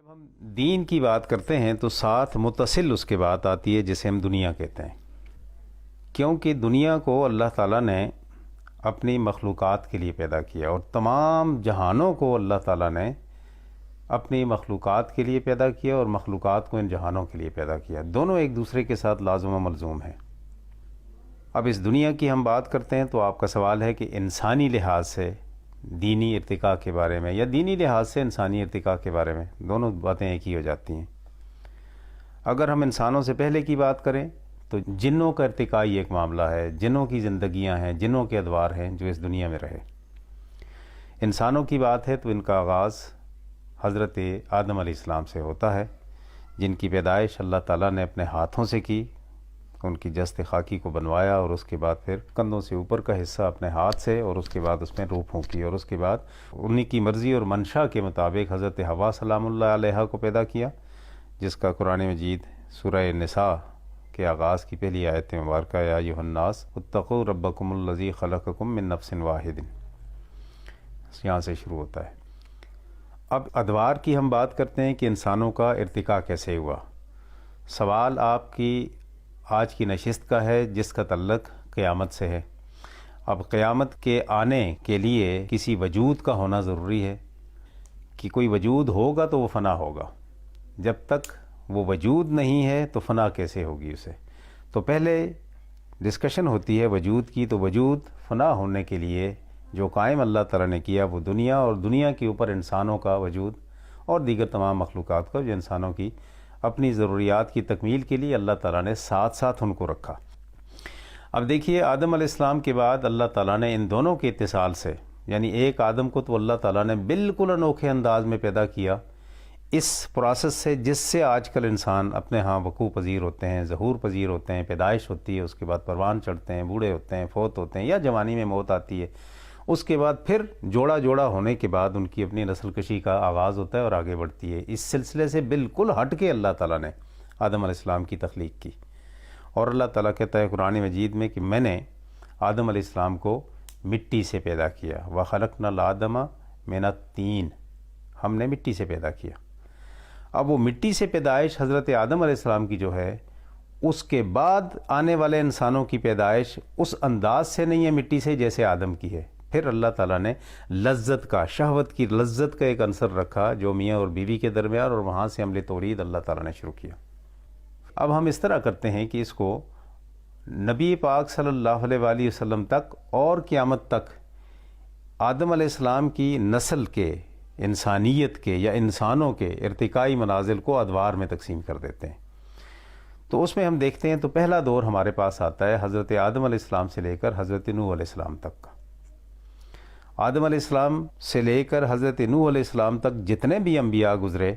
جب ہم دین کی بات کرتے ہیں تو ساتھ متصل اس کے بات آتی ہے جسے ہم دنیا کہتے ہیں، کیونکہ دنیا کو اللہ تعالیٰ نے اپنی مخلوقات کے لیے پیدا کیا اور تمام جہانوں کو اللہ تعالیٰ نے اپنی مخلوقات کے لیے پیدا کیا اور مخلوقات کو ان جہانوں کے لیے پیدا کیا۔ دونوں ایک دوسرے کے ساتھ لازم و ملزوم ہیں۔ اب اس دنیا کی ہم بات کرتے ہیں تو آپ کا سوال ہے کہ انسانی لحاظ سے دینی ارتقاء کے بارے میں یا دینی لحاظ سے انسانی ارتقاء کے بارے میں، دونوں باتیں ایک ہی ہو جاتی ہیں۔ اگر ہم انسانوں سے پہلے کی بات کریں تو جنوں کا ارتقائی ایک معاملہ ہے، جنوں کی زندگیاں ہیں، جنوں کے ادوار ہیں جو اس دنیا میں رہے۔ انسانوں کی بات ہے تو ان کا آغاز حضرت آدم علیہ السلام سے ہوتا ہے، جن کی پیدائش اللہ تعالیٰ نے اپنے ہاتھوں سے کی، ان کی جست خاکی کو بنوایا اور اس کے بعد پھر کندھوں سے اوپر کا حصہ اپنے ہاتھ سے اور اس کے بعد اس میں روح پھونکی اور اس کے بعد انہی کی مرضی اور منشا کے مطابق حضرت حوا سلام اللہ علیہ کو پیدا کیا، جس کا قرآن مجید سورہ نساء کے آغاز کی پہلی آیت مبارکہ یا ایھا الناس اتقوا ربکم الذی خلقکم من نفس واحد، یہاں سے شروع ہوتا ہے۔ اب ادوار کی ہم بات کرتے ہیں کہ انسانوں کا ارتقاء کیسے ہوا۔ سوال آپ کی آج کی نشست کا ہے جس کا تعلق قیامت سے ہے۔ اب قیامت کے آنے کے لیے کسی وجود کا ہونا ضروری ہے کہ کوئی وجود ہوگا تو وہ فنا ہوگا۔ جب تک وہ وجود نہیں ہے تو فنا کیسے ہوگی اسے؟ تو پہلے ڈسکشن ہوتی ہے وجود کی، تو وجود فنا ہونے کے لیے جو قائم اللہ تعالیٰ نے کیا وہ دنیا، اور دنیا کے اوپر انسانوں کا وجود اور دیگر تمام مخلوقات کا جو انسانوں کی اپنی ضروریات کی تکمیل کے لیے اللہ تعالیٰ نے ساتھ ساتھ ان کو رکھا۔ اب دیکھیے آدم علیہ السلام کے بعد اللہ تعالیٰ نے ان دونوں کے اتصال سے، یعنی ایک آدم کو تو اللہ تعالیٰ نے بالکل انوکھے انداز میں پیدا کیا اس پروسیس سے جس سے آج کل انسان اپنے ہاں وقوع پذیر ہوتے ہیں، ظہور پذیر ہوتے ہیں، پیدائش ہوتی ہے، اس کے بعد پروان چڑھتے ہیں، بوڑھے ہوتے ہیں، فوت ہوتے ہیں یا جوانی میں موت آتی ہے، اس کے بعد پھر جوڑا جوڑا ہونے کے بعد ان کی اپنی نسل کشی کا آغاز ہوتا ہے اور آگے بڑھتی ہے۔ اس سلسلے سے بالکل ہٹ کے اللہ تعالیٰ نے آدم علیہ السلام کی تخلیق کی، اور اللہ تعالیٰ کہتا ہے قرآن مجید میں کہ میں نے آدم علیہ السلام کو مٹی سے پیدا کیا، وَخَلَقْنَا الْآدَمَ مِنَ الطِّينِ، ہم نے مٹی سے پیدا کیا۔ اب وہ مٹی سے پیدائش حضرت آدم علیہ السلام کی جو ہے، اس کے بعد آنے والے انسانوں کی پیدائش اس انداز سے نہیں ہے مٹی سے جیسے آدم کی ہے۔ پھر اللہ تعالیٰ نے لذت کا، شہوت کی لذت کا ایک عنصر رکھا جو میاں اور بیوی کے درمیان، اور وہاں سے عمل تولید اللہ تعالیٰ نے شروع کیا۔ اب ہم اس طرح کرتے ہیں کہ اس کو نبی پاک صلی اللہ علیہ وآلہ وسلم تک اور قیامت تک آدم علیہ السلام کی نسل کے، انسانیت کے یا انسانوں کے ارتقائی منازل کو ادوار میں تقسیم کر دیتے ہیں۔ تو اس میں ہم دیکھتے ہیں تو پہلا دور ہمارے پاس آتا ہے حضرت آدم علیہ السلام سے لے کر حضرت نوح علیہ السلام تک کا۔ آدم علیہ السلام سے لے کر حضرت نوح علیہ السلام تک جتنے بھی انبیاء گزرے،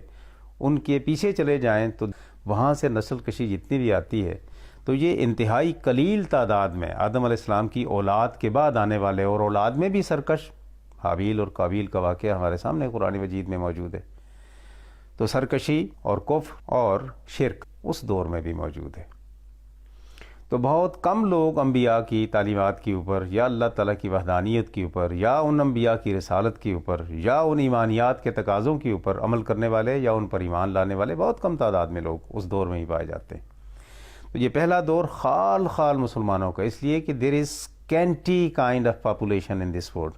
ان کے پیچھے چلے جائیں تو وہاں سے نسل کشی جتنی بھی آتی ہے تو یہ انتہائی قلیل تعداد میں آدم علیہ السلام کی اولاد کے بعد آنے والے، اور اولاد میں بھی سرکش حابیل اور قابیل کا واقعہ ہمارے سامنے قرآن مجید میں موجود ہے، تو سرکشی اور کفر اور شرک اس دور میں بھی موجود ہے۔ تو بہت کم لوگ انبیاء کی تعلیمات کے اوپر یا اللہ تعالیٰ کی وحدانیت کے اوپر یا ان انبیاء کی رسالت کے اوپر یا ان ایمانیات کے تقاضوں کے اوپر عمل کرنے والے یا ان پر ایمان لانے والے بہت کم تعداد میں لوگ اس دور میں ہی پائے جاتے ہیں۔ تو یہ پہلا دور خال خال مسلمانوں کا، اس لیے کہ there is scanty kind of population in this world,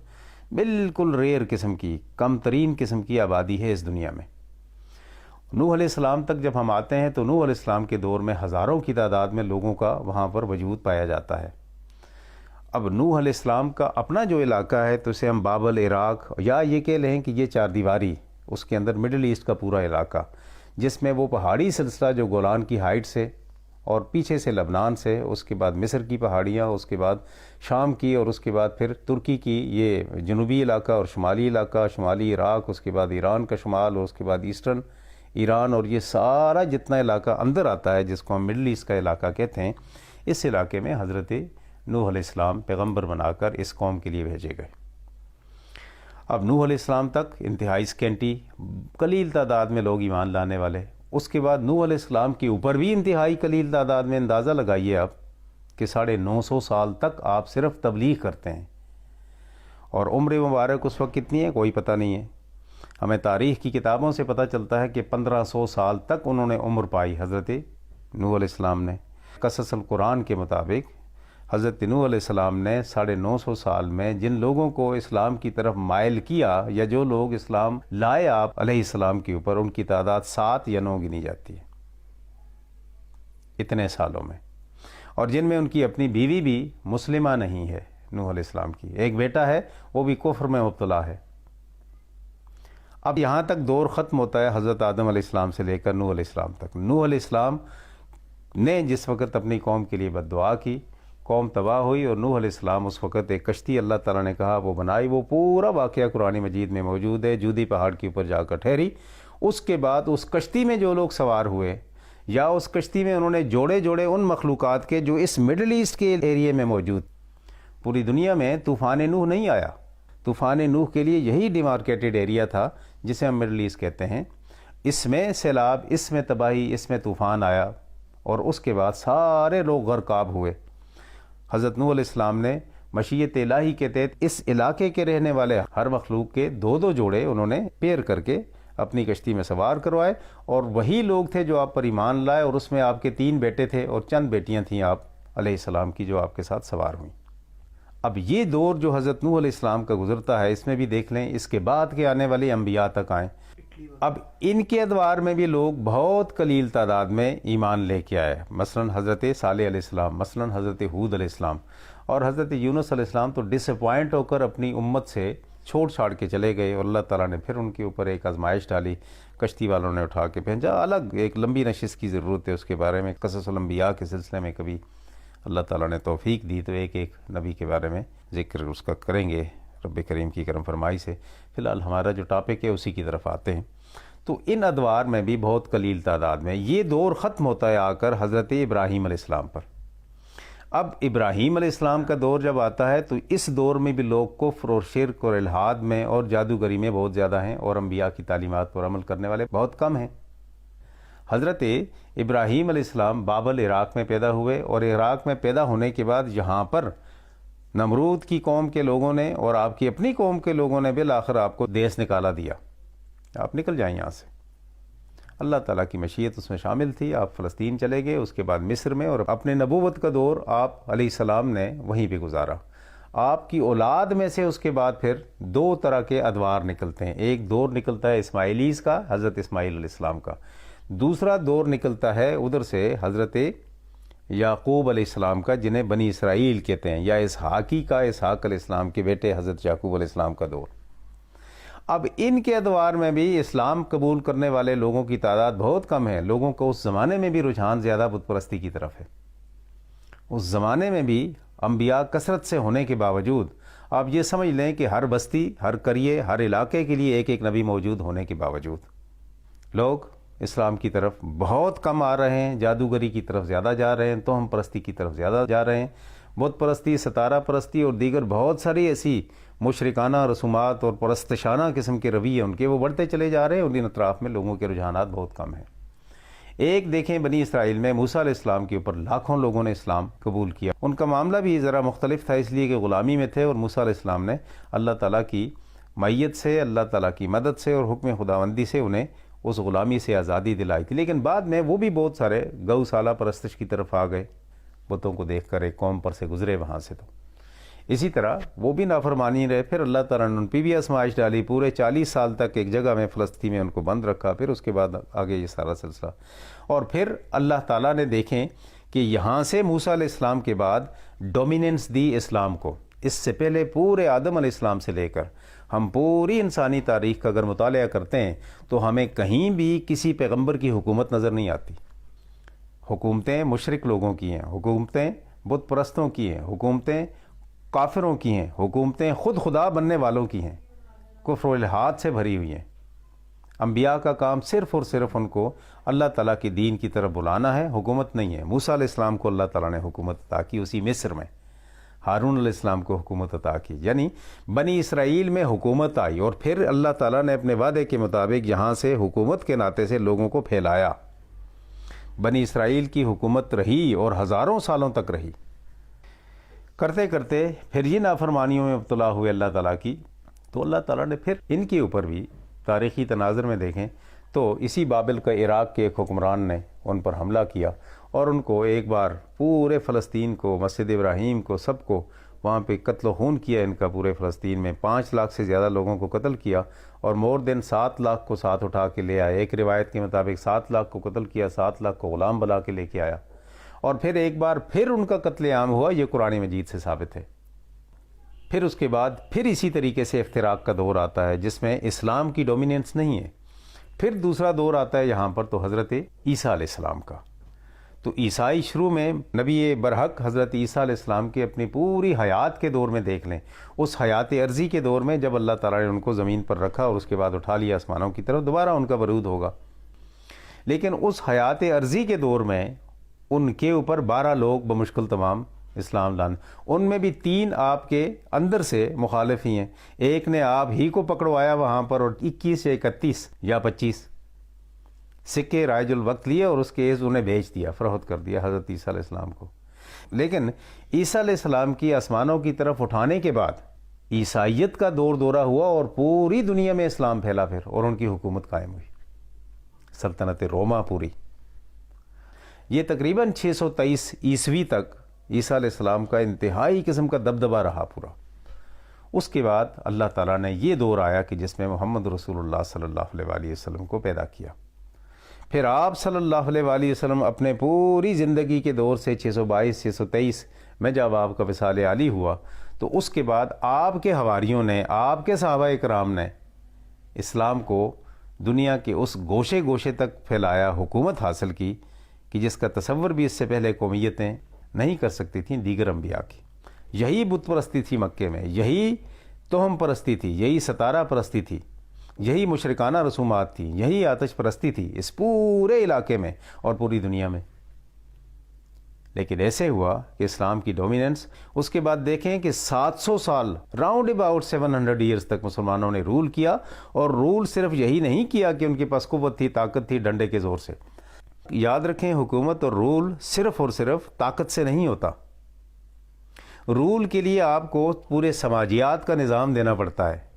بالکل ریئر قسم کی، کم ترین قسم کی آبادی ہے اس دنیا میں۔ نوح علیہ السلام تک جب ہم آتے ہیں تو نوح علیہ السلام کے دور میں ہزاروں کی تعداد میں لوگوں کا وہاں پر وجود پایا جاتا ہے۔ اب نوح علیہ السلام کا اپنا جو علاقہ ہے تو اسے ہم بابل، عراق، یا یہ کہہ لیں کہ یہ چار دیواری، اس کے اندر مڈل ایسٹ کا پورا علاقہ، جس میں وہ پہاڑی سلسلہ جو گولان کی ہائٹ سے اور پیچھے سے لبنان سے، اس کے بعد مصر کی پہاڑیاں، اس کے بعد شام کی، اور اس کے بعد پھر ترکی کی یہ جنوبی علاقہ اور شمالی علاقہ، شمالی عراق، اس کے بعد ایران کا شمال، اور اس کے بعد ایسٹرن ایران، اور یہ سارا جتنا علاقہ اندر آتا ہے جس کو ہم مڈل ایسٹ کا علاقہ کہتے ہیں، اس علاقے میں حضرت نوح علیہ السلام پیغمبر بنا کر اس قوم کے لیے بھیجے گئے۔ اب نوح علیہ السلام تک انتہائی سکینٹی قلیل تعداد میں لوگ ایمان لانے والے، اس کے بعد نوح علیہ السلام کے اوپر بھی انتہائی قلیل تعداد میں، اندازہ لگائیے آپ کہ 950 سال تک آپ صرف تبلیغ کرتے ہیں، اور عمر مبارک اس وقت کتنی ہے کوئی پتہ نہیں ہے۔ ہمیں تاریخ کی کتابوں سے پتہ چلتا ہے کہ 1500 سال تک انہوں نے عمر پائی حضرت نوح علیہ السلام نے۔ قصص القرآن کے مطابق حضرت نوح علیہ السلام نے 950 سال میں جن لوگوں کو اسلام کی طرف مائل کیا یا جو لوگ اسلام لائے آپ علیہ السلام کے اوپر، ان کی تعداد 7 یا 9 گنی جاتی ہے اتنے سالوں میں، اور جن میں ان کی اپنی بیوی بھی مسلمہ نہیں ہے نوح علیہ السلام کی، ایک بیٹا ہے وہ بھی کفر میں مبتلا ہے۔ اب یہاں تک دور ختم ہوتا ہے حضرت آدم علیہ السلام سے لے کر نوح علیہ السلام تک۔ نوح علیہ السلام نے جس وقت اپنی قوم کے لیے بد دعا کی، قوم تباہ ہوئی، اور نوح علیہ السلام اس وقت ایک کشتی اللہ تعالیٰ نے کہا وہ بنائی، وہ پورا واقعہ قرآن مجید میں موجود ہے، جودی پہاڑ کے اوپر جا کر ٹھہری۔ اس کے بعد اس کشتی میں جو لوگ سوار ہوئے یا اس کشتی میں انہوں نے جوڑے ان مخلوقات کے جو اس مڈل ایسٹ کے ایریے میں موجود، پوری دنیا میں طوفان نوح نہیں آیا۔ طوفان نوح کے لیے یہی ڈیمارکیٹڈ ایریا تھا جسے ہم مڈل ایسٹ کہتے ہیں۔ اس میں سیلاب، اس میں تباہی، اس میں طوفان آیا، اور اس کے بعد سارے لوگ غرقاب ہوئے۔ حضرت نوح علیہ السلام نے مشیت الہی کے تحت اس علاقے کے رہنے والے ہر مخلوق کے 2 جوڑے انہوں نے پیر کر کے اپنی کشتی میں سوار کروائے، اور وہی لوگ تھے جو آپ پر ایمان لائے، اور اس میں آپ کے 3 بیٹے تھے اور چند بیٹیاں تھیں آپ علیہ السلام کی جو آپ کے ساتھ سوار ہوئیں۔ اب یہ دور جو حضرت نوح علیہ السلام کا گزرتا ہے، اس میں بھی دیکھ لیں اس کے بعد کے آنے والے انبیاء تک آئیں، اب ان کے ادوار میں بھی لوگ بہت قلیل تعداد میں ایمان لے کے آئے، مثلا حضرت صالح علیہ السلام، مثلا حضرت ہود علیہ السلام، اور حضرت یونس علیہ السلام تو ڈس اپوائنٹ ہو کر اپنی امت سے چھاڑ کے چلے گئے، اور اللہ تعالیٰ نے پھر ان کے اوپر ایک آزمائش ڈالی، کشتی والوں نے اٹھا کے بھیجا۔ الگ ایک لمبی نشست کی ضرورت ہے اس کے بارے میں، قصص الانبیاء کے سلسلے میں کبھی اللہ تعالیٰ نے توفیق دی تو ایک نبی کے بارے میں ذکر اس کا کریں گے رب کریم کی کرم فرمائی سے۔ فی الحال ہمارا جو ٹاپک ہے اسی کی طرف آتے ہیں۔ تو ان ادوار میں بھی بہت قلیل تعداد میں یہ دور ختم ہوتا ہے آ کر حضرت ابراہیم علیہ السلام پر۔ اب ابراہیم علیہ السلام کا دور جب آتا ہے تو اس دور میں بھی لوگ کفر اور شرک اور الحاد میں اور جادوگری میں بہت زیادہ ہیں، اور انبیاء کی تعلیمات پر عمل کرنے والے بہت کم ہیں۔ حضرت ابراہیم علیہ السلام بابل عراق میں پیدا ہوئے، اور عراق میں پیدا ہونے کے بعد یہاں پر نمرود کی قوم کے لوگوں نے اور آپ کی اپنی قوم کے لوگوں نے بالآخر آپ کو دیس نکالا دیا، آپ نکل جائیں یہاں سے۔ اللہ تعالیٰ کی مشیت اس میں شامل تھی، آپ فلسطین چلے گئے، اس کے بعد مصر میں، اور اپنے نبوت کا دور آپ علیہ السلام نے وہیں پہ گزارا۔ آپ کی اولاد میں سے اس کے بعد پھر 2 طرح کے ادوار نکلتے ہیں، ایک دور نکلتا ہے اسماعیلیز کا، حضرت اسماعیل علیہ السلام کا، دوسرا دور نکلتا ہے ادھر سے حضرت یعقوب علیہ السلام کا، جنہیں بنی اسرائیل کہتے ہیں، یا اسحاقی کا، اسحاق علیہ السلام کے بیٹے حضرت یعقوب علیہ السلام کا دور۔ اب ان کے ادوار میں بھی اسلام قبول کرنے والے لوگوں کی تعداد بہت کم ہے، لوگوں کو اس زمانے میں بھی رجحان زیادہ بت پرستی کی طرف ہے۔ اس زمانے میں بھی انبیاء کثرت سے ہونے کے باوجود آپ یہ سمجھ لیں کہ ہر بستی، ہر قریے، ہر علاقے کے لیے ایک نبی موجود ہونے کے باوجود لوگ اسلام کی طرف بہت کم آ رہے ہیں، جادوگری کی طرف زیادہ جا رہے ہیں، توہم پرستی کی طرف زیادہ جا رہے ہیں، بت پرستی، ستارہ پرستی اور دیگر بہت ساری ایسی مشرکانہ رسومات اور پرستشانہ قسم کے رویے ان کے وہ بڑھتے چلے جا رہے ہیں، اور ان اطراف میں لوگوں کے رجحانات بہت کم ہیں۔ ایک دیکھیں بنی اسرائیل میں موسیٰ علیہ السلام کے اوپر لاکھوں لوگوں نے اسلام قبول کیا، ان کا معاملہ بھی ذرا مختلف تھا، اس لیے کہ غلامی میں تھے، اور موسیٰ علیہ السلام نے اللہ تعالیٰ کی معیت سے، اللہ تعالیٰ کی مدد سے اور حکم خداوندی سے انہیں اس غلامی سے آزادی دلائی تھی۔ لیکن بعد میں وہ بھی بہت سارے گوسالہ پرستش کی طرف آ گئے، بتوں کو دیکھ کر ایک قوم پر سے گزرے وہاں سے، تو اسی طرح وہ بھی نافرمانی رہے۔ پھر اللہ تعالیٰ نے ان پہ بھی آزمائش ڈالی، پورے 40 سال تک ایک جگہ میں فلسطین میں ان کو بند رکھا، پھر اس کے بعد آگے یہ سارا سلسلہ، اور پھر اللہ تعالیٰ نے دیکھیں کہ یہاں سے موسیٰ علیہ السلام کے بعد ڈومیننس دی اسلام کو۔ اس سے پہلے پورے آدم علیہ السلام سے لے کر ہم پوری انسانی تاریخ کا اگر مطالعہ کرتے ہیں تو ہمیں کہیں بھی کسی پیغمبر کی حکومت نظر نہیں آتی۔ حکومتیں مشرک لوگوں کی ہیں، حکومتیں بت پرستوں کی ہیں، حکومتیں کافروں کی ہیں، حکومتیں خود خدا بننے والوں کی ہیں، کفر و الحاد سے بھری ہوئی ہیں۔ انبیاء کا کام صرف اور صرف ان کو اللہ تعالیٰ کے دین کی طرف بلانا ہے، حکومت نہیں ہے۔ موسیٰ علیہ السلام کو اللہ تعالیٰ نے حکومت عطا کی اسی مصر میں، ہارون علیہ السلام کو حکومت عطا کی، یعنی بنی اسرائیل میں حکومت آئی، اور پھر اللہ تعالیٰ نے اپنے وعدے کے مطابق یہاں سے حکومت کے ناطے سے لوگوں کو پھیلایا۔ بنی اسرائیل کی حکومت رہی اور ہزاروں سالوں تک رہی، کرتے کرتے پھر یہ نافرمانیوں میں مبتلا ہوئے اللہ تعالیٰ کی، تو اللہ تعالیٰ نے پھر ان کے اوپر بھی تاریخی تناظر میں دیکھیں تو اسی بابل کا عراق کے ایک حکمران نے ان پر حملہ کیا اور ان کو ایک بار پورے فلسطین کو، مسجد ابراہیم کو، سب کو وہاں پہ قتل و خون کیا ان کا. پورے فلسطین میں 5 لاکھ سے زیادہ لوگوں کو قتل کیا اور مور دین 7 لاکھ کو ساتھ اٹھا کے لے آئے. ایک روایت کے مطابق 7 لاکھ کو قتل کیا، 7 لاکھ کو غلام بنا کے لے کے آیا. اور پھر ایک بار پھر ان کا قتل عام ہوا، یہ قرآن مجید سے ثابت ہے. پھر اس کے بعد پھر اسی طریقے سے افتراق کا دور آتا ہے جس میں اسلام کی ڈومیننس نہیں ہے. پھر دوسرا دور آتا ہے یہاں پر تو حضرت عیسیٰ علیہ السلام کا. تو عیسائی شروع میں نبی برحق حضرت عیسیٰ علیہ السلام کی اپنی پوری حیات کے دور میں دیکھ لیں، اس حیات عرضی کے دور میں جب اللہ تعالیٰ نے ان کو زمین پر رکھا اور اس کے بعد اٹھا لیا آسمانوں کی طرف، دوبارہ ان کا ورود ہوگا. لیکن اس حیات عرضی کے دور میں ان کے اوپر 12 لوگ بمشکل تمام اسلام لان، ان میں بھی 3 آپ کے اندر سے مخالف ہی ہیں. ایک نے آپ ہی کو پکڑوایا وہاں پر اور 21 یا 31 یا 25 سکے رائج الوقت لیے اور اس کے انہیں بیچ دیا، فروخت کر دیا حضرت عیسیٰ علیہ السلام کو. لیکن عیسیٰ علیہ السلام کی آسمانوں کی طرف اٹھانے کے بعد عیسائیت کا دورہ ہوا اور پوری دنیا میں اسلام پھیلا پھر، اور ان کی حکومت قائم ہوئی، سلطنت روما پوری. یہ تقریباً 623 عیسوی تک عیسیٰ علیہ السلام کا انتہائی قسم کا دبدبہ رہا پورا. اس کے بعد اللہ تعالیٰ نے یہ دور آیا کہ جس میں محمد رسول اللہ صلی اللہ علیہ وآلہ وسلم کو پیدا کیا. پھر آپ صلی اللہ علیہ وآلہ وسلم اپنے پوری زندگی کے دور سے 622 623 میں جب آپ کا وصال عالی ہوا تو اس کے بعد آپ کے حواریوں نے، آپ کے صحابہ کرام نے اسلام کو دنیا کے اس گوشے گوشے تک پھیلایا، حکومت حاصل کی کہ جس کا تصور بھی اس سے پہلے قومیتیں نہیں کر سکتی تھیں دیگر انبیاء کی. یہی بت پرستی تھی مکے میں، یہی توہم پرستی تھی، یہی ستارہ پرستی تھی، یہی مشرکانہ رسومات تھی، یہی آتش پرستی تھی اس پورے علاقے میں اور پوری دنیا میں. لیکن ایسے ہوا کہ اسلام کی ڈومیننس، اس کے بعد دیکھیں کہ 700 سال راؤنڈ اباؤٹ 700 ایئرز تک مسلمانوں نے رول کیا. اور رول صرف یہی نہیں کیا کہ ان کے پاس قوت تھی، طاقت تھی ڈنڈے کے زور سے. یاد رکھیں حکومت اور رول صرف اور صرف طاقت سے نہیں ہوتا. رول کے لیے آپ کو پورے سماجیات کا نظام دینا پڑتا ہے.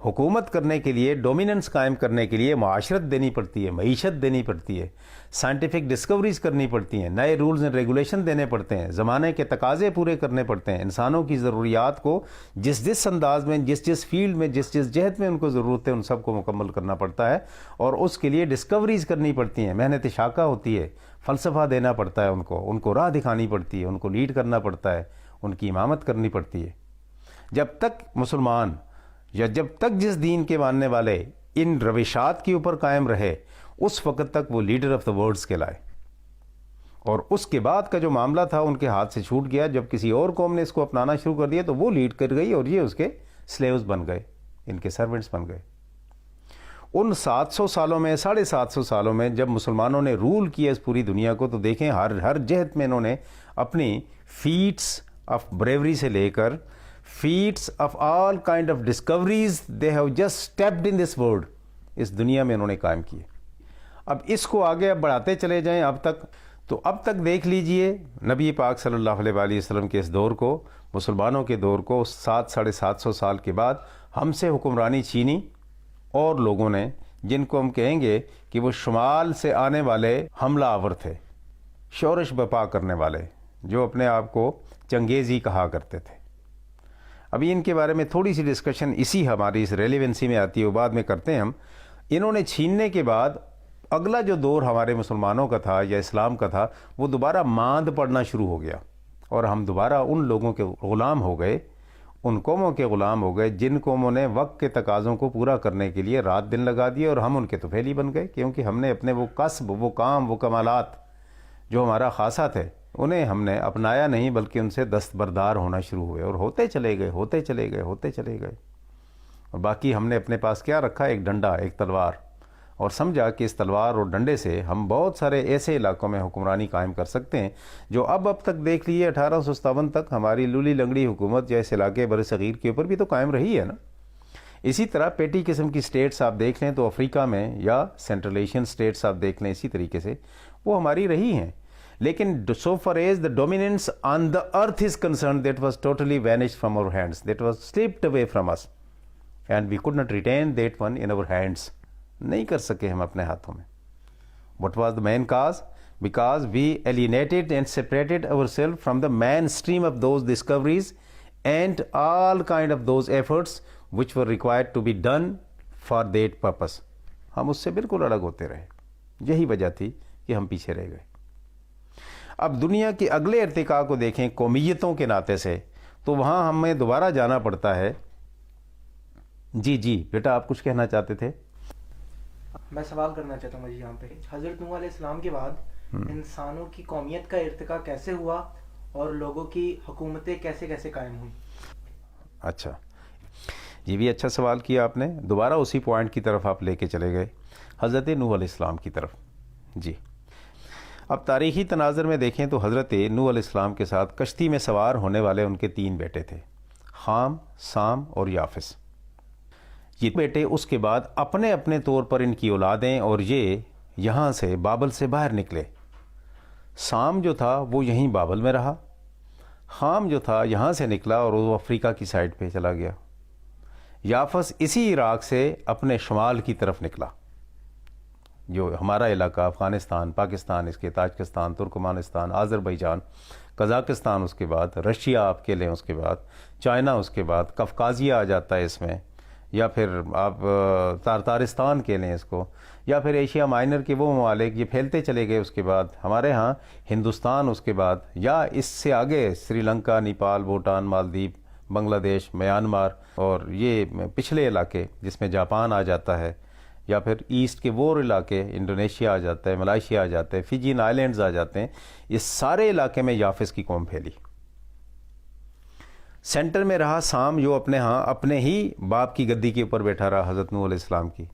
حکومت کرنے کے لیے، ڈومیننس قائم کرنے کے لیے معاشرت دینی پڑتی ہے، معیشت دینی پڑتی ہے، سائنٹیفک ڈسکوریز کرنی پڑتی ہیں، نئے رولز اینڈ ریگولیشن دینے پڑتے ہیں، زمانے کے تقاضے پورے کرنے پڑتے ہیں. انسانوں کی ضروریات کو جس انداز میں، جس فیلڈ میں، جس جہت میں ان کو ضرورت ہے ان سب کو مکمل کرنا پڑتا ہے. اور اس کے لیے ڈسکوریز کرنی پڑتی ہیں، محنت شاقہ ہوتی ہے، فلسفہ دینا پڑتا ہے، ان کو راہ دکھانی پڑتی ہے، ان کو لیڈ کرنا پڑتا ہے، ان کی امامت کرنی پڑتی ہے. جب تک مسلمان یا جب تک جس دین کے ماننے والے ان روشات کے اوپر قائم رہے اس وقت تک وہ لیڈر آف دا ورلڈز کہلائے. اور اس کے بعد کا جو معاملہ تھا ان کے ہاتھ سے چھوٹ گیا. جب کسی اور قوم نے اس کو اپنانا شروع کر دیا تو وہ لیڈ کر گئی اور یہ اس کے سلیوز بن گئے، ان کے سرونٹس بن گئے. ان 700 سالوں میں، 750 سالوں میں جب مسلمانوں نے رول کیا اس پوری دنیا کو تو دیکھیں ہر جہت میں انہوں نے اپنی فیٹس آف بریوری سے لے کر feats of all kind of discoveries they have just stepped in this world، اس دنیا میں انہوں نے قائم کیے. اب اس کو آگے اب بڑھاتے چلے جائیں اب تک دیکھ لیجئے نبی پاک صلی اللہ علیہ وآلہ وسلم کے اس دور کو، مسلمانوں کے دور کو 700-750 سال کے بعد ہم سے حکمرانی چھینی اور لوگوں نے، جن کو ہم کہیں گے کہ وہ شمال سے آنے والے حملہ آور تھے، شورش بپا کرنے والے، جو اپنے آپ کو چنگیزی کہا کرتے تھے. ابھی ان کے بارے میں تھوڑی سی ڈسکشن اسی ہماری اس ریلیونسی میں آتی ہے، وہ بعد میں کرتے ہیں ہم. انہوں نے چھیننے کے بعد اگلا جو دور ہمارے مسلمانوں کا تھا یا اسلام کا تھا وہ دوبارہ ماند پڑنا شروع ہو گیا اور ہم دوبارہ ان لوگوں کے غلام ہو گئے، ان قوموں کے غلام ہو گئے جن قوموں نے وقت کے تقاضوں کو پورا کرنے کے لیے رات دن لگا دیے اور ہم ان کے طفیلی بن گئے، کیونکہ ہم نے اپنے وہ کسب، وہ کام، وہ کمالات جو ہمارا خاصہ تھے انہیں ہم نے اپنایا نہیں بلکہ ان سے دستبردار ہونا شروع ہوئے اور ہوتے چلے گئے. اور باقی ہم نے اپنے پاس کیا رکھا؟ ایک ڈنڈا، ایک تلوار، اور سمجھا کہ اس تلوار اور ڈنڈے سے ہم بہت سارے ایسے علاقوں میں حکمرانی قائم کر سکتے ہیں جو اب تک دیکھ لیے 1857 تک ہماری لولی لنگڑی حکومت جو اس علاقے بر صغیر کے اوپر بھی تو قائم رہی ہے نا. اسی طرح پیٹی قسم کی سٹیٹس آپ دیکھ لیں تو افریقہ میں یا سینٹرل ایشین سٹیٹس آپ دیکھ لیں اسی طریقے سے وہ ہماری رہی ہیں. لیکن so far as the dominance on the earth is concerned, that was totally vanished from our hands, that was slipped away from us. And we could not retain that one in our hands. نہیں کر سکے ہم اپنے ہاتھوں میں. What was the main cause? Because we alienated and separated ourselves from the mainstream of those discoveries and all kind of those efforts which were required to be done for that purpose. ہم اس سے بالکل الگ ہوتے رہے. یہی وجہ تھی کہ ہم پیچھے رہ گئے. اب دنیا کے اگلے ارتقاء کو دیکھیں قومیتوں کے ناطے سے, تو وہاں ہمیں دوبارہ جانا پڑتا ہے. جی بیٹا آپ کچھ کہنا چاہتے تھے؟ میں سوال کرنا چاہتا ہوں جی یہاں پہ, حضرت نوح علیہ السلام کے بعد انسانوں کی قومیت کا ارتقاء کیسے ہوا اور لوگوں کی حکومتیں کیسے کیسے قائم ہوئی؟ اچھا, یہ بھی اچھا سوال کیا آپ نے. دوبارہ اسی پوائنٹ کی طرف آپ لے کے چلے گئے, حضرت نوح علیہ السلام کی طرف. جی, اب تاریخی تناظر میں دیکھیں تو حضرت نوح علیہ السلام کے ساتھ کشتی میں سوار ہونے والے ان کے 3 بیٹے تھے, خام, سام اور یافس. یہ بیٹے اس کے بعد اپنے اپنے طور پر ان کی اولادیں, اور یہ یہاں سے بابل سے باہر نکلے. سام جو تھا وہ یہیں بابل میں رہا, خام جو تھا یہاں سے نکلا اور وہ افریقہ کی سائڈ پہ چلا گیا. یافس اسی عراق سے اپنے شمال کی طرف نکلا, جو ہمارا علاقہ افغانستان, پاکستان, اس کے تاجکستان, ترکمانستان, آذربائیجان, قزاقستان, اس کے بعد رشیا آپ کے لیں, اس کے بعد چائنا, اس کے بعد کفکازیا آ جاتا ہے اس میں, یا پھر آپ تارتارستان کے لیں اس کو, یا پھر ایشیا مائنر کے وہ ممالک, یہ پھیلتے چلے گئے. اس کے بعد ہمارے ہاں ہندوستان, اس کے بعد یا اس سے آگے سری لنکا, نیپال, بھوٹان, مالدیپ, بنگلہ دیش, میانمار, اور یہ پچھلے علاقے جس میں جاپان آ جاتا ہے, یا پھر ایسٹ کے وہ علاقے, انڈونیشیا آ جاتا ہے, ملائیشیا آ جاتا ہے, فجین آئیلینڈز آ جاتے ہیں. اس سارے علاقے میں یافس کی قوم پھیلی. سینٹر میں رہا سام, جو اپنے ہی باپ کی گدی کے اوپر بیٹھا رہا, حضرت نوح علیہ السلام کی.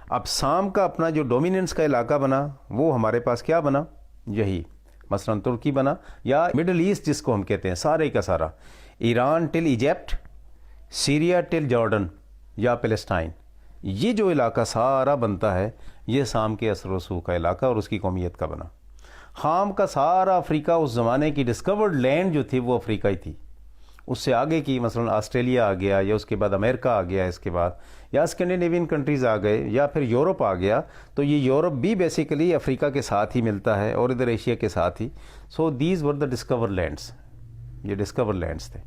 اب سام کا اپنا جو ڈومیننس کا علاقہ بنا, وہ ہمارے پاس کیا بنا؟ یہی مثلا ترکی بنا, یا مڈل ایسٹ جس کو ہم کہتے ہیں, سارے کا سارا ایران ٹل ایجپٹ, سیریا ٹل جارڈن یا پیلسٹائن, یہ جو علاقہ سارا بنتا ہے یہ سام کے اثر و رسوخ کا علاقہ اور اس کی قومیت کا بنا. خام کا سارا افریقہ اس زمانے کی ڈسکورڈ لینڈ جو تھی وہ افریقہ ہی تھی. اس سے آگے کی مثلا آسٹریلیا آ گیا, یا اس کے بعد امریکہ آ گیا, اس کے بعد یا اسکینڈینیوین کنٹریز آ گئے, یا پھر یورپ آ گیا. تو یہ یورپ بھی بیسیکلی افریقہ کے ساتھ ہی ملتا ہے, اور ادھر ایشیا کے ساتھ ہی. So these were the discover lands, یہ ڈسکور لینڈس تھے.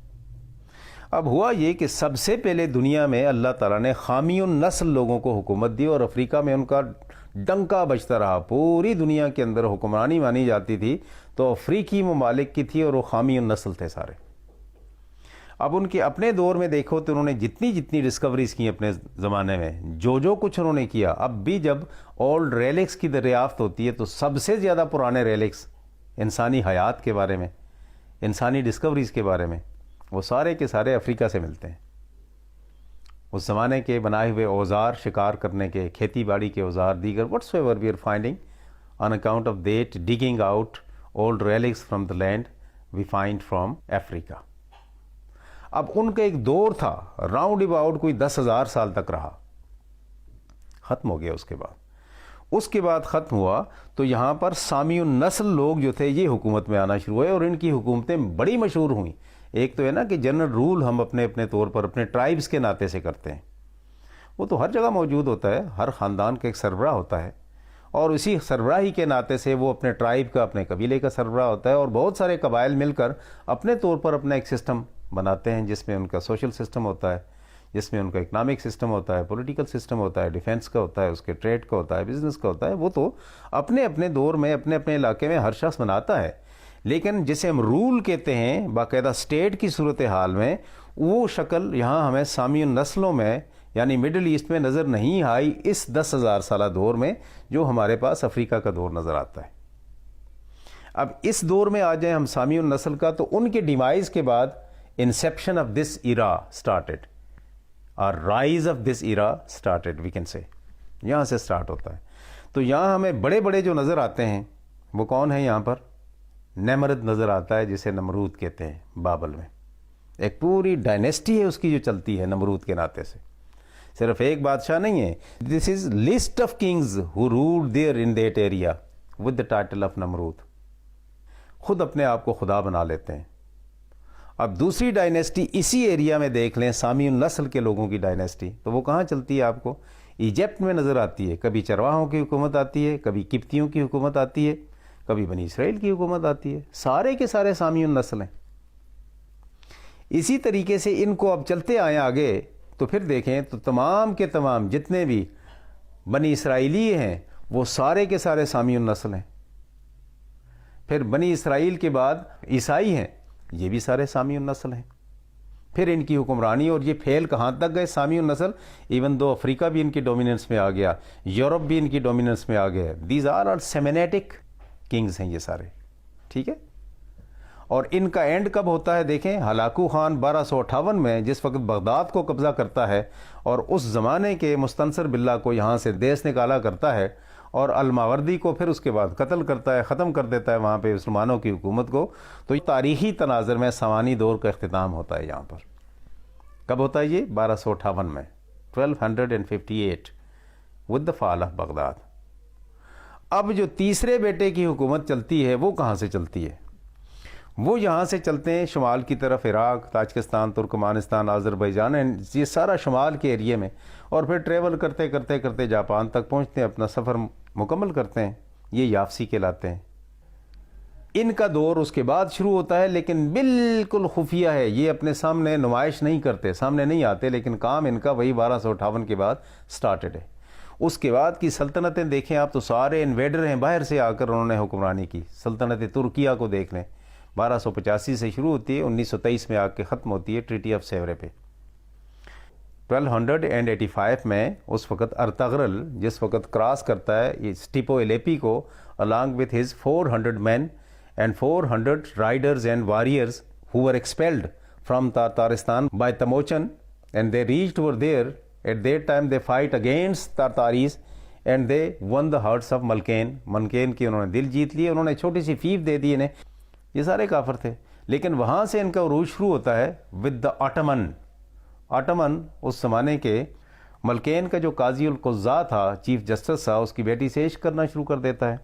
اب ہوا یہ کہ سب سے پہلے دنیا میں اللہ تعالیٰ نے خامی النسل لوگوں کو حکومت دی, اور افریقہ میں ان کا ڈنکا بجتا رہا. پوری دنیا کے اندر حکمرانی مانی جاتی تھی تو افریقی ممالک کی تھی, اور وہ خامی النسل تھے سارے. اب ان کے اپنے دور میں دیکھو تو انہوں نے جتنی ڈسکوریز کی اپنے زمانے میں, جو کچھ انہوں نے کیا, اب بھی جب اولڈ ریلکس کی دریافت ہوتی ہے تو سب سے زیادہ پرانے ریلکس انسانی حیات کے بارے میں, انسانی ڈسکوریز کے بارے میں, وہ سارے کے سارے افریقہ سے ملتے ہیں. اس زمانے کے بنائے ہوئے اوزار, شکار کرنے کے, کھیتی باڑی کے اوزار, دیگر whatsoever we are finding on account of that digging out old relics from the land we find from Africa. اب ان کا ایک دور تھا راؤنڈ اباؤٹ کوئی 10,000 سال تک رہا, ختم ہو گیا. اس کے بعد ختم ہوا تو یہاں پر سامی النسل لوگ جو تھے یہ حکومت میں آنا شروع ہوئے, اور ان کی حکومتیں بڑی مشہور ہوئیں. ایک تو ہے نا کہ جنرل رول ہم اپنے طور پر اپنے ٹرائبز کے ناطے سے کرتے ہیں, وہ تو ہر جگہ موجود ہوتا ہے, ہر خاندان کا ایک سربراہ ہوتا ہے, اور اسی سربراہی کے ناطے سے وہ اپنے ٹرائب کا, اپنے قبیلے کا سربراہ ہوتا ہے, اور بہت سارے قبائل مل کر اپنے طور پر اپنا ایک سسٹم بناتے ہیں, جس میں ان کا سوشل سسٹم ہوتا ہے, جس میں ان کا اکنامک سسٹم ہوتا ہے, پولیٹیکل سسٹم ہوتا ہے, ڈیفنس کا ہوتا ہے, اس کے ٹریڈ کا ہوتا ہے, بزنس کا ہوتا ہے. وہ تو اپنے اپنے دور میں اپنے اپنے علاقے میں ہر شخص بناتا ہے. لیکن جسے ہم رول کہتے ہیں باقاعدہ اسٹیٹ کی صورتحال میں, وہ شکل یہاں ہمیں سامی النسلوں میں یعنی مڈل ایسٹ میں نظر نہیں آئی اس 10,000 سالہ دور میں جو ہمارے پاس افریقہ کا دور نظر آتا ہے. اب اس دور میں آ جائیں ہم سامی النسل کا, تو ان کے ڈیمائز کے بعد inception of this era started, اور rise of this era started, we can say, یہاں سے اسٹارٹ ہوتا ہے. تو یہاں ہمیں بڑے بڑے جو نظر آتے ہیں وہ کون ہیں؟ یہاں پر نمرود نظر آتا ہے, جسے نمرود کہتے ہیں. بابل میں ایک پوری ڈائنیسٹی ہے اس کی جو چلتی ہے نمرود کے ناطے سے, صرف ایک بادشاہ نہیں ہے. This is list of kings who ruled there in that area with the title of Nimrod. خود اپنے آپ کو خدا بنا لیتے ہیں, اب دوسری ڈائنیسٹی اسی ایریا میں دیکھ لیں، سامی النسل کے لوگوں کی ڈائنیسٹی، تو وہ کہاں چلتی ہے آپ کو؟ ایجپٹ میں نظر آتی ہے، کبھی چرواہوں کی حکومت آتی ہے، کبھی قبطیوں کی حکومت آتی ہے، کبھی بنی اسرائیل کی حکومت آتی ہے، سارے کے سارے سامی النسل ہیں۔ اسی طریقے سے ان کو اب چلتے آئیں آگے تو پھر دیکھیں تو تمام کے تمام جتنے بھی بنی اسرائیلی ہیں وہ سارے کے سارے سامی النسل ہیں۔ پھر بنی اسرائیل کے بعد عیسائی ہیں، یہ بھی سارے سامی النسل ہیں۔ پھر ان کی حکمرانی، اور یہ پھیل کہاں تک گئے سامی النسل، ایون دو افریقہ بھی ان کی ڈومیننس میں آ گیا، یورپ بھی ان کی ڈومیننس میں آ گیا۔ دیز آر سیمینیٹک کنگز ہیں یہ سارے، ٹھیک ہے۔ اور ان کا اینڈ کب ہوتا ہے دیکھیں، ہلاکو خان 1258 میں جس وقت بغداد کو قبضہ کرتا ہے اور اس زمانے کے مستنصر باللہ کو یہاں سے دیس نکالا کرتا ہے، اور الماوردی کو پھر اس کے بعد قتل کرتا ہے، ختم کر دیتا ہے وہاں پہ مسلمانوں کی حکومت کو، تو یہ تاریخی تناظر میں سوانی دور کا اختتام ہوتا ہے۔ یہاں پر کب ہوتا ہے یہ؟ 1258 میں، 1258 with the fall of Baghdad. اب جو تیسرے بیٹے کی حکومت چلتی ہے وہ کہاں سے چلتی ہے؟ وہ یہاں سے چلتے ہیں شمال کی طرف، عراق، تاجکستان، ترکمانستان، آذربائیجان، یہ سارا شمال کے ایریے میں، اور پھر ٹریول کرتے کرتے کرتے جاپان تک پہنچتے ہیں، اپنا سفر مکمل کرتے ہیں۔ یہ یافسی کہلاتے ہیں۔ ان کا دور اس کے بعد شروع ہوتا ہے، لیکن بالکل خفیہ ہے، یہ اپنے سامنے نمائش نہیں کرتے، سامنے نہیں آتے، لیکن کام ان کا وہی 1258 کے بعد سٹارٹڈ ہے۔ اس کے بعد کی سلطنتیں دیکھیں آپ تو سارے انویڈر ہیں، باہر سے آ کر انہوں نے حکمرانی کی۔ سلطنت ترکیہ کو دیکھ لیں، 1285 سے شروع ہوتی ہے، 1923 میں آ کے ختم ہوتی ہے ٹریٹی آف سیورے پہ۔ 1285 میں اس وقت ارطغرل جس وقت کراس کرتا ہے یہ اسٹیپو ایلیپی کو along with his 400 men and 400 riders and warriors who were expelled from Tataristan by Temujin, and they reached over there. At that time they fight against Tartaris and they won the hearts of Malkane. ملکین کی انہوں نے دل جیت لیے، انہوں نے چھوٹی سی فیف دے دی انہیں۔ یہ سارے کافر تھے، لیکن وہاں سے ان کا عروج شروع ہوتا ہے with the Ottoman۔ آٹمن اس زمانے کے ملکین کا جو قاضی القضاء تھا، چیف جسٹس تھا، اس کی بیٹی سے عشق کرنا شروع کر دیتا ہے،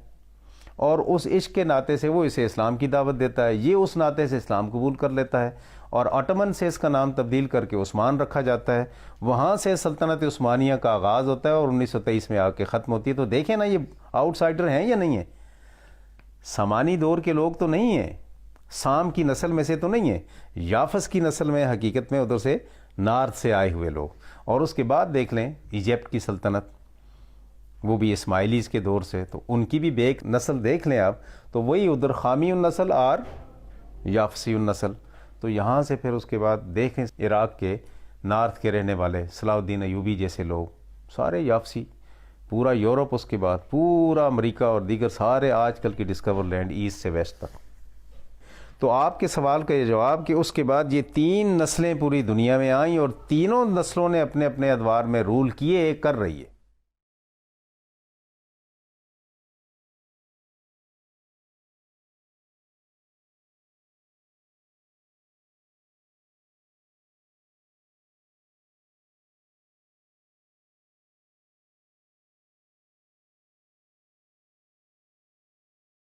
اور اس عشق کے ناطے سے وہ اسے اسلام کی دعوت دیتا ہے، یہ اس ناطے سے اسلام قبول کر لیتا ہے، اور آٹمن سے اس کا نام تبدیل کر کے عثمان رکھا جاتا ہے۔ وہاں سے سلطنت عثمانیہ کا آغاز ہوتا ہے اور 1923 میں آ کے ختم ہوتی ہے۔ تو دیکھیں نا، یہ آؤٹ سائڈر ہیں یا نہیں ہیں؟ سامانی دور کے لوگ تو نہیں ہیں، سام کی نسل میں سے تو نہیں ہیں، یافس کی نسل میں حقیقت میں ادھر سے نارتھ سے آئے ہوئے لوگ۔ اور اس کے بعد دیکھ لیں ایجپٹ کی سلطنت، وہ بھی اسماعیلیز کے دور سے، تو ان کی بھی بیک نسل دیکھ لیں آپ، تو وہی ادھر خامی النسل اور یافسی النسل۔ تو یہاں سے پھر اس کے بعد دیکھیں عراق کے نارتھ کے رہنے والے صلاح الدین ایوبی جیسے لوگ، سارے یافسی، پورا یورپ، اس کے بعد پورا امریکہ اور دیگر سارے آج کل کی ڈسکور لینڈ ایسٹ سے ویسٹ تک۔ تو آپ کے سوال کا یہ جواب کہ اس کے بعد یہ 3 نسلیں پوری دنیا میں آئیں، اور تینوں نسلوں نے اپنے اپنے ادوار میں رول کیے، کر رہی ہے۔